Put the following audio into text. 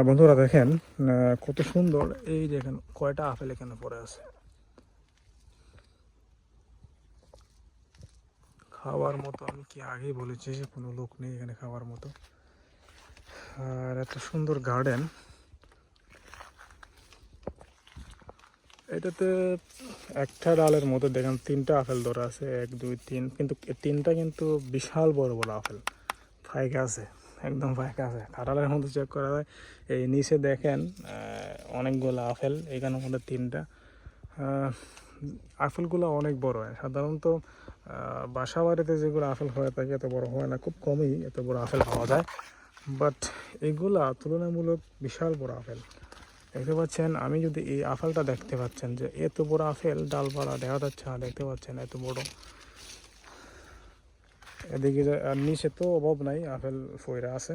বন্ধুরা দেখেন কত সুন্দর, এই দেখেন কয়টা আপেল এখানে পড়ে আছে। খাওয়ার মতো, আমি কি আগেই বলেছি যে কোনো লোক নেই এখানে খাওয়ার মতো। আর এত সুন্দর গার্ডেন, এটাতে একটা ডালের মতো দেখেন তিনটা আপেল ধরা আছে, 1 2 3, কিন্তু তিনটা কিন্তু বিশাল বড় বড় আপেল ফাইকা আছে, একদম ফাইকা আছে। কাঁঠালের মধ্যে চেক করা যায়। এই নিচে দেখেন অনেকগুলো আপেল, এখানের মধ্যে তিনটা। আপেলগুলো অনেক বড় হয় সাধারণত। বাসা বাড়িতে যেগুলো আপেল হয়ে থাকে এত বড় হয় না, খুব কমই এত বড় আপেল পাওয়া যায়। বাট এগুলা তুলনামূলক বিশাল বড় আপেল দেখতে পাচ্ছেন। আমি যদি এই আপেলটা দেখতে পাচ্ছেন যে এত বড় আপেল, ডালপালা দেখা যাচ্ছে না, দেখতে পাচ্ছেন এত বড়। এদিকে আর নিচে তো অভাব নাই, আপেল ফইরা আছে।